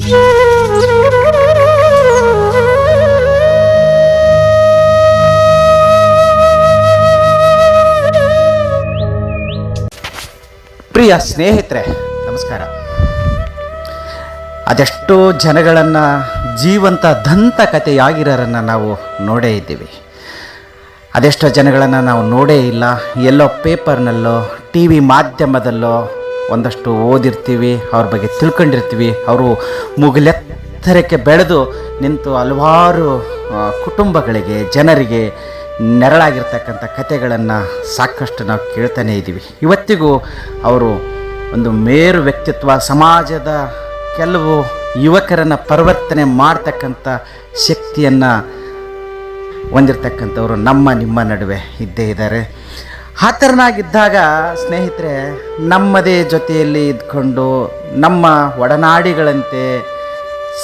ಪ್ರಿಯ ಸ್ನೇಹಿತರೆ, ನಮಸ್ಕಾರ. ಅದೆಷ್ಟೋ ಜನಗಳನ್ನು ಜೀವಂತ ದಂತಕಥೆಯಾಗಿರೋರನ್ನು ನಾವು ನೋಡೇ ಇದ್ದೀವಿ. ಅದೆಷ್ಟೋ ಜನಗಳನ್ನು ನಾವು ನೋಡೇ ಇಲ್ಲ. ಎಲ್ಲೋ ಪೇಪರ್ನಲ್ಲೋ ಟಿ ವಿ ಮಾಧ್ಯಮದಲ್ಲೋ ಒಂದಷ್ಟು ಓದಿರ್ತೀವಿ, ಅವ್ರ ಬಗ್ಗೆ ತಿಳ್ಕೊಂಡಿರ್ತೀವಿ. ಅವರು ಮುಗಿಲೆತ್ತರಕ್ಕೆ ಬೆಳೆದು ನಿಂತು ಹಲವಾರು ಕುಟುಂಬಗಳಿಗೆ, ಜನರಿಗೆ ನೆರಳಾಗಿರ್ತಕ್ಕಂಥ ಕಥೆಗಳನ್ನು ಸಾಕಷ್ಟು ನಾವು ಕೇಳ್ತಾನೇ ಇದ್ದೀವಿ. ಇವತ್ತಿಗೂ ಅವರು ಒಂದು ಮೇರು ವ್ಯಕ್ತಿತ್ವ, ಸಮಾಜದ ಕೆಲವು ಯುವಕರನ್ನು ಪರಿವರ್ತನೆ ಮಾಡ್ತಕ್ಕಂಥ ಶಕ್ತಿಯನ್ನು ಹೊಂದಿರತಕ್ಕಂಥವರು ನಿಮ್ಮ ನಡುವೆ ಇದ್ದೇ ಇದ್ದಾರೆ. ಆ ಥರನಾಗಿದ್ದಾಗ ಸ್ನೇಹಿತರೆ, ನಮ್ಮದೇ ಜೊತೆಯಲ್ಲಿ ಇದ್ಕೊಂಡು ನಮ್ಮ ಒಡನಾಡಿಗಳಂತೆ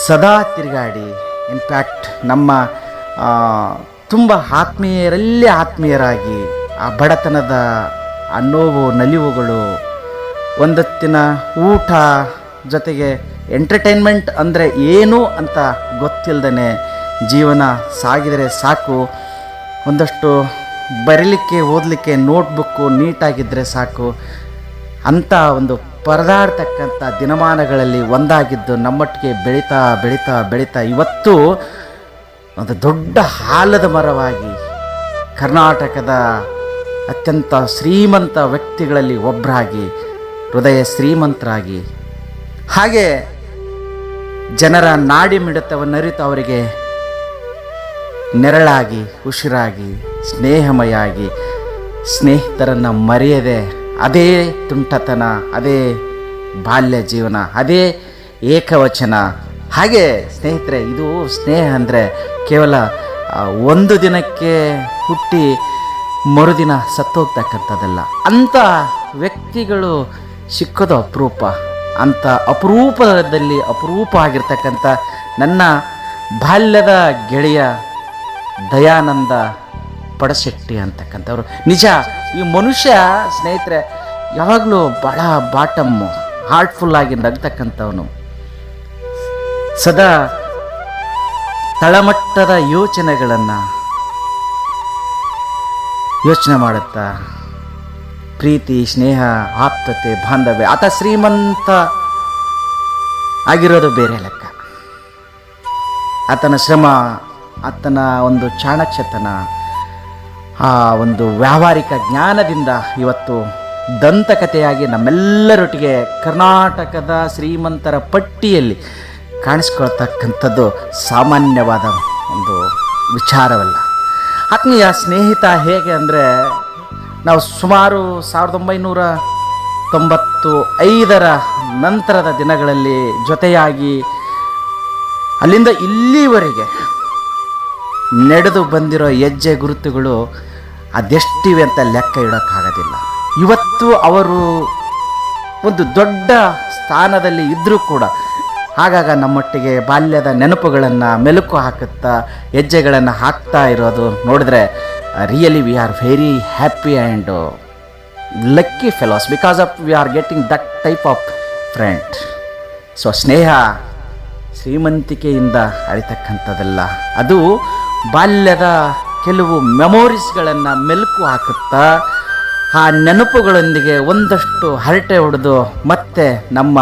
ಸದಾ ತಿರುಗಾಡಿ, ಇನ್ಫ್ಯಾಕ್ಟ್ ನಮ್ಮ ತುಂಬ ಆತ್ಮೀಯರಲ್ಲಿ ಆತ್ಮೀಯರಾಗಿ ಆ ಬಡತನದ ಆ ನೋವು ನಲಿವುಗಳು, ಒಂದೊತ್ತಿನ ಊಟ, ಜೊತೆಗೆ ಎಂಟರ್ಟೈನ್ಮೆಂಟ್ ಅಂದರೆ ಏನು ಅಂತ ಗೊತ್ತಿಲ್ಲದೇ ಜೀವನ ಸಾಗಿದರೆ ಸಾಕು, ಒಂದಷ್ಟು ಬರೀಲಿಕ್ಕೆ ಓದಲಿಕ್ಕೆ ನೋಟ್ಬುಕ್ಕು ನೀಟಾಗಿದ್ದರೆ ಸಾಕು ಅಂಥ ಒಂದು ಪರದಾಡ್ತಕ್ಕಂಥ ದಿನಮಾನಗಳಲ್ಲಿ ಒಂದಾಗಿದ್ದು ನಮ್ಮೊಟ್ಟಿಗೆ ಬೆಳೀತಾ ಬೆಳೀತಾ ಬೆಳೀತಾ ಇವತ್ತು ಒಂದು ದೊಡ್ಡ ಆಲದ ಮರವಾಗಿ ಕರ್ನಾಟಕದ ಅತ್ಯಂತ ಶ್ರೀಮಂತ ವ್ಯಕ್ತಿಗಳಲ್ಲಿ ಒಬ್ಬರಾಗಿ, ಹೃದಯ ಶ್ರೀಮಂತರಾಗಿ, ಹಾಗೆ ಜನರ ನಾಡಿ ಮಿಡಿತವನ್ನರಿತು ಅವರಿಗೆ ನೆರಳಾಗಿ, ಉಸಿರಾಗಿ, ಸ್ನೇಹಮಯಾಗಿ, ಸ್ನೇಹಿತರನ್ನು ಮರೆಯದೆ ಅದೇ ತುಂಟತನ, ಅದೇ ಬಾಲ್ಯ ಜೀವನ, ಅದೇ ಏಕವಚನ. ಹಾಗೆ ಸ್ನೇಹಿತರೆ, ಇದು ಸ್ನೇಹ ಅಂದರೆ ಕೇವಲ ಒಂದು ದಿನಕ್ಕೆ ಹುಟ್ಟಿ ಮರುದಿನ ಸತ್ತೋಗ್ತಕ್ಕಂಥದ್ದಲ್ಲ. ಅಂಥ ವ್ಯಕ್ತಿಗಳು ಸಿಕ್ಕೋದು ಅಪರೂಪ. ಅಂಥ ಅಪರೂಪದಲ್ಲಿ ಅಪರೂಪ ಆಗಿರ್ತಕ್ಕಂಥ ನನ್ನ ಬಾಲ್ಯದ ಗೆಳೆಯ ದಯಾನಂದ ಪಡಶೆಟ್ಟಿ ಅಂತಕ್ಕಂಥವ್ರು. ನಿಜ, ಈ ಮನುಷ್ಯ ಸ್ನೇಹಿತರೆ ಯಾವಾಗಲೂ ಬಹಳ ಬಾಟಮ್ಮು, ಹಾರ್ಟ್ಫುಲ್ಲಾಗಿ ನಗ್ತಕ್ಕಂಥವನು, ಸದಾ ತಳಮಟ್ಟದ ಯೋಚನೆಗಳನ್ನು ಯೋಚನೆ ಮಾಡುತ್ತಾ, ಪ್ರೀತಿ, ಸ್ನೇಹ, ಆಪ್ತತೆ, ಬಾಂಧವ್ಯ, ಆತ ಶ್ರೀಮಂತ ಆಗಿರೋದು ಬೇರೆ ಲೆಕ್ಕ. ಆತನ ಶ್ರಮ, ಆತನ ಒಂದು ಚಾಣಕ್ಷತನ, ಆ ಒಂದು ವ್ಯಾವಹಾರಿಕ ಜ್ಞಾನದಿಂದ ಇವತ್ತು ದಂತಕಥೆಯಾಗಿ ನಮ್ಮೆಲ್ಲರೊಟ್ಟಿಗೆ ಕರ್ನಾಟಕದ ಶ್ರೀಮಂತರ ಪಟ್ಟಿಯಲ್ಲಿ ಕಾಣಿಸ್ಕೊಳ್ತಕ್ಕಂಥದ್ದು ಸಾಮಾನ್ಯವಾದ ಒಂದು ವಿಚಾರವಲ್ಲ. ಆತ್ಮೀಯ ಸ್ನೇಹಿತ ಹೇಗೆ ಅಂದರೆ, ನಾವು ಸುಮಾರು 1995ರ ನಂತರದ ದಿನಗಳಲ್ಲಿ ಜೊತೆಯಾಗಿ ಅಲ್ಲಿಂದ ಇಲ್ಲಿವರೆಗೆ ನಡೆದು ಬಂದಿರೋ ಹೆಜ್ಜೆ ಗುರುತುಗಳು ಅದೆಷ್ಟಿವೆ ಅಂತ ಲೆಕ್ಕ ಇಡೋಕ್ಕಾಗೋದಿಲ್ಲ. ಇವತ್ತು ಅವರು ಒಂದು ದೊಡ್ಡ ಸ್ಥಾನದಲ್ಲಿ ಇದ್ದರೂ ಕೂಡ ಆಗಾಗ ನಮ್ಮೊಟ್ಟಿಗೆ ಬಾಲ್ಯದ ನೆನಪುಗಳನ್ನು ಮೆಲುಕು ಹಾಕುತ್ತಾ ಹೆಜ್ಜೆಗಳನ್ನು ಹಾಕ್ತಾ ಇರೋದು ನೋಡಿದ್ರೆ really we are very happy and lucky fellows because of we are getting that type of friend. So ಸ್ನೇಹ ಶ್ರೀಮಂತಿಕೆಯಿಂದ ಅಳಿತಕ್ಕಂಥದ್ದಲ್ಲ, ಅದು ಬಾಲ್ಯದ ಕೆಲವು ಮೆಮೊರೀಸ್ಗಳನ್ನು ಮೆಲುಕು ಹಾಕುತ್ತಾ ಆ ನೆನಪುಗಳೊಂದಿಗೆ ಒಂದಷ್ಟು ಹರಟೆ ಹೊಡೆದು ಮತ್ತೆ ನಮ್ಮ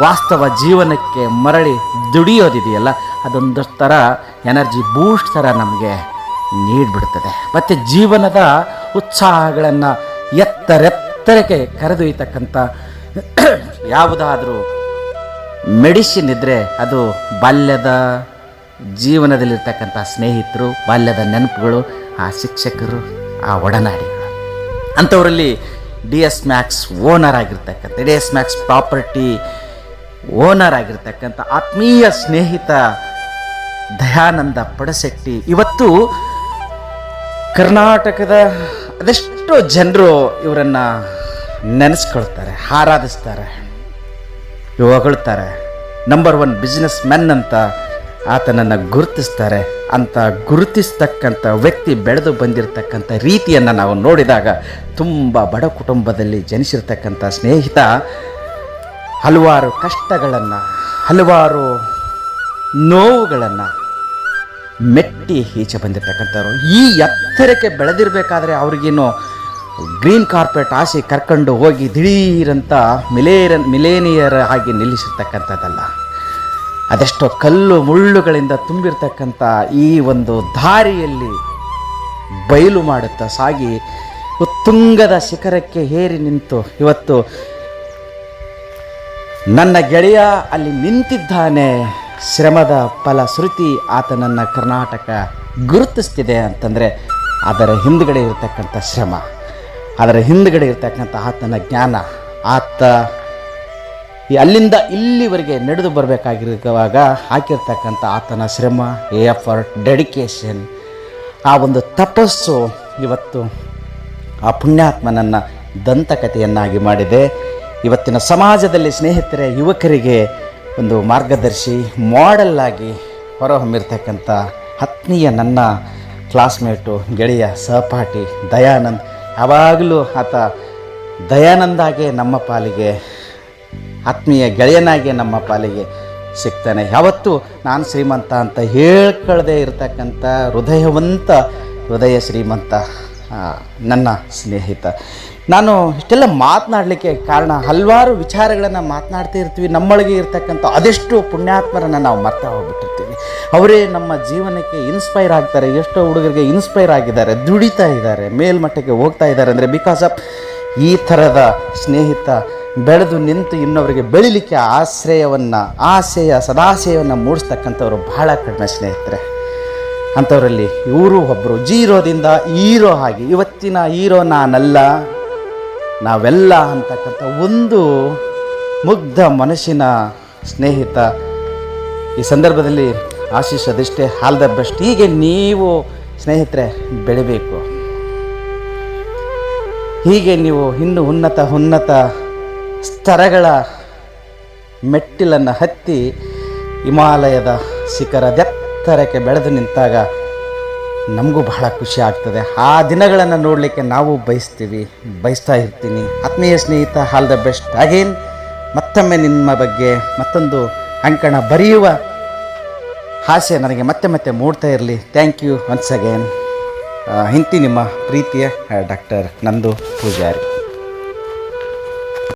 ವಾಸ್ತವ ಜೀವನಕ್ಕೆ ಮರಳಿ ದುಡಿಯೋದಿದೆಯಲ್ಲ, ಅದೊಂದು ಥರ ಎನರ್ಜಿ ಬೂಸ್ಟ್ ಥರ ನಮಗೆ ನೀಡಿಬಿಡ್ತದೆ. ಮತ್ತು ಜೀವನದ ಉತ್ಸಾಹಗಳನ್ನು ಎತ್ತರೆತ್ತರಕ್ಕೆ ಕರೆದೊಯ್ಯತಕ್ಕಂಥ ಯಾವುದಾದ್ರೂ ಮೆಡಿಸಿನ್ ಇದ್ದರೆ ಅದು ಬಾಲ್ಯದ ಜೀವನದಲ್ಲಿರ್ತಕ್ಕಂಥ ಸ್ನೇಹಿತರು, ಬಾಲ್ಯದ ನೆನಪುಗಳು, ಆ ಶಿಕ್ಷಕರು, ಆ ಒಡನಾಡಿಗಳು. ಅಂಥವರಲ್ಲಿ DS ಮ್ಯಾಕ್ಸ್ ಓನರ್ ಆಗಿರ್ತಕ್ಕಂಥ, DS ಮ್ಯಾಕ್ಸ್ ಪ್ರಾಪರ್ಟಿ ಓನರ್ ಆಗಿರ್ತಕ್ಕಂಥ ಆತ್ಮೀಯ ಸ್ನೇಹಿತ ದಯಾನಂದ ಪಡಶೆಟ್ಟಿ ಇವತ್ತು ಕರ್ನಾಟಕದ ಅದೆಷ್ಟೋ ಜನರು ಇವರನ್ನು ನೆನೆಸ್ಕೊಳ್ತಾರೆ, ಆರಾಧಿಸ್ತಾರೆ, ಹೊಗಳ್ತಾರೆ. ನಂಬರ್ 1 ಬಿಸ್ನೆಸ್ ಮ್ಯಾನ್ ಅಂತ ಆತನನ್ನು ಗುರುತಿಸ್ತಾರೆ. ಅಂತ ಗುರುತಿಸ್ತಕ್ಕಂಥ ವ್ಯಕ್ತಿ ಬೆಳೆದು ಬಂದಿರತಕ್ಕಂಥ ರೀತಿಯನ್ನು ನಾವು ನೋಡಿದಾಗ ತುಂಬ ಬಡ ಕುಟುಂಬದಲ್ಲಿ ಜನಿಸಿರ್ತಕ್ಕಂಥ ಸ್ನೇಹಿತ ಹಲವಾರು ಕಷ್ಟಗಳನ್ನು, ಹಲವಾರು ನೋವುಗಳನ್ನು ಮೆಟ್ಟಿ ಈಚೆ ಬಂದಿರತಕ್ಕಂಥವ್ರು. ಈ ಎತ್ತರಕ್ಕೆ ಬೆಳೆದಿರಬೇಕಾದ್ರೆ ಅವ್ರಿಗೇನು ಗ್ರೀನ್ ಕಾರ್ಪೆಟ್ ಆಸೆ ಕರ್ಕೊಂಡು ಹೋಗಿ ದಿಢೀರಂತ ಮಿಲೇನಿಯರ್ ಆಗಿ ನಿಲ್ಲಿಸಿರ್ತಕ್ಕಂಥದ್ದಲ್ಲ. ಅದೆಷ್ಟೋ ಕಲ್ಲು ಮುಳ್ಳುಗಳಿಂದ ತುಂಬಿರ್ತಕ್ಕಂಥ ಈ ಒಂದು ದಾರಿಯಲ್ಲಿ ಬಯಲು ಮಾಡುತ್ತಾ ಸಾಗಿ ಉತ್ತುಂಗದ ಶಿಖರಕ್ಕೆ ಏರಿ ನಿಂತು ಇವತ್ತು ನನ್ನ ಗೆಳೆಯ ಅಲ್ಲಿ ನಿಂತಿದ್ದಾನೆ, ಶ್ರಮದ ಫಲಶ್ರುತಿ ಆತನನ್ನು ಕರ್ನಾಟಕ ಗುರುತಿಸ್ತಿದೆ ಅಂತಂದರೆ ಅದರ ಹಿಂದುಗಡೆ ಇರತಕ್ಕಂಥ ಶ್ರಮ, ಅದರ ಹಿಂದುಗಡೆ ಇರತಕ್ಕಂಥ ಆತನ ಜ್ಞಾನ, ಆತ ಅಲ್ಲಿಂದ ಇಲ್ಲಿವರೆಗೆ ನಡೆದು ಬರಬೇಕಾಗಿರುವಾಗ ಹಾಕಿರ್ತಕ್ಕಂಥ ಆತನ ಶ್ರಮ, ಎಫರ್ಟ್, ಡೆಡಿಕೇಶನ್, ಆ ಒಂದು ತಪಸ್ಸು ಇವತ್ತು ಆ ಪುಣ್ಯಾತ್ಮನನ್ನು ದಂತಕಥೆಯನ್ನಾಗಿ ಮಾಡಿದೆ. ಇವತ್ತಿನ ಸಮಾಜದಲ್ಲಿ ಸ್ನೇಹಿತರೆ, ಯುವಕರಿಗೆ ಒಂದು ಮಾರ್ಗದರ್ಶಿ ಮಾಡೆಲ್ ಆಗಿ ಹೊರಹೊಮ್ಮಿರ್ತಕ್ಕಂಥ ಆತ್ಮೀಯ ನನ್ನ ಕ್ಲಾಸ್ಮೇಟು, ಗೆಳೆಯ, ಸಹಪಾಠಿ ದಯಾನಂದ್. ಯಾವಾಗಲೂ ಆತ ದಯಾನಂದಾಗೆ ನಮ್ಮ ಪಾಲಿಗೆ, ಆತ್ಮೀಯ ಗೆಳೆಯನಾಗೆ ನಮ್ಮ ಪಾಲಿಗೆ ಸಿಗ್ತಾನೆ. ಯಾವತ್ತೂ ನಾನು ಶ್ರೀಮಂತ ಅಂತ ಹೇಳ್ಕೊಳ್ಳದೆ ಇರತಕ್ಕಂಥ ಹೃದಯ ಶ್ರೀಮಂತ ನನ್ನ ಸ್ನೇಹಿತ. ನಾನು ಇಷ್ಟೆಲ್ಲ ಮಾತನಾಡಲಿಕ್ಕೆ ಕಾರಣ, ಹಲವಾರು ವಿಚಾರಗಳನ್ನು ಮಾತನಾಡ್ತಾ ಇರ್ತೀವಿ. ನಮ್ಮೊಳಗೆ ಇರ್ತಕ್ಕಂಥ ಅದೆಷ್ಟು ಪುಣ್ಯಾತ್ಮರನ್ನು ನಾವು ಮರ್ತಾ ಹೋಗ್ಬಿಟ್ಟಿರ್ತೀವಿ. ಅವರೇ ನಮ್ಮ ಜೀವನಕ್ಕೆ ಇನ್ಸ್ಪೈರ್ ಆಗ್ತಾರೆ. ಎಷ್ಟೋ ಹುಡುಗರಿಗೆ ಇನ್ಸ್ಪೈರ್ ಆಗಿದ್ದಾರೆ, ದುಡಿತಾ ಇದ್ದಾರೆ, ಮೇಲ್ಮಟ್ಟಕ್ಕೆ ಹೋಗ್ತಾ ಇದ್ದಾರೆ. ಅಂದರೆ ಬಿಕಾಸ್ ಆಫ್ ಈ ಥರದ ಸ್ನೇಹಿತ ಬೆಳೆದು ನಿಂತು ಇನ್ನೊವರಿಗೆ ಬೆಳಿಲಿಕ್ಕೆ ಸದಾಶಯವನ್ನು ಮೂಡಿಸ್ತಕ್ಕಂಥವ್ರು ಬಹಳ ಕಡಿಮೆ ಸ್ನೇಹಿತರೆ. ಅಂಥವರಲ್ಲಿ ಇವರು ಒಬ್ಬರು. ಜೀರೋದಿಂದ ಹೀರೋ ಆಗಿ ಇವತ್ತಿನ ಹೀರೋ ನಾನಲ್ಲ, ನಾವೆಲ್ಲ ಅಂತಕ್ಕಂಥ ಒಂದು ಮುಗ್ಧ ಮನಸ್ಸಿನ ಸ್ನೇಹಿತ. ಈ ಸಂದರ್ಭದಲ್ಲಿ ಆಶೀಶ್ ಅದಿಷ್ಟೇ, ಆಲ್ ದ ಬೆಸ್ಟ್. ಹೀಗೆ ನೀವು ಸ್ನೇಹಿತರೆ ಬೆಳಿಬೇಕು. ಹೀಗೆ ನೀವು ಇನ್ನೂ ಉನ್ನತ ಸ್ತರಗಳ ಮೆಟ್ಟಿಲನ್ನು ಹತ್ತಿ ಹಿಮಾಲಯದ ಶಿಖರದೆತ್ತರಕ್ಕೆ ಬೆಳೆದು ನಿಂತಾಗ ನಮಗೂ ಬಹಳ ಖುಷಿ ಆಗ್ತದೆ. ಆ ದಿನಗಳನ್ನು ನೋಡಲಿಕ್ಕೆ ನಾವು ಬಯಸ್ತಾ ಇರ್ತೀನಿ. ಆತ್ಮೀಯ ಸ್ನೇಹಿತ, ಆಲ್ ದ ಬೆಸ್ಟ್ ಅಗೇನ್. ಮತ್ತೊಮ್ಮೆ ನಿಮ್ಮ ಬಗ್ಗೆ ಮತ್ತೊಂದು ಅಂಕಣ ಬರೆಯುವ ಆಸೆ ನನಗೆ ಮತ್ತೆ ಮೂಡ್ತಾ ಇರಲಿ. Thank you once again. ಇಂತಿ ನಿಮ್ಮ ಪ್ರೀತಿಯ ಡಾಕ್ಟರ್ ನಂದು ಪೂಜಾರಿ.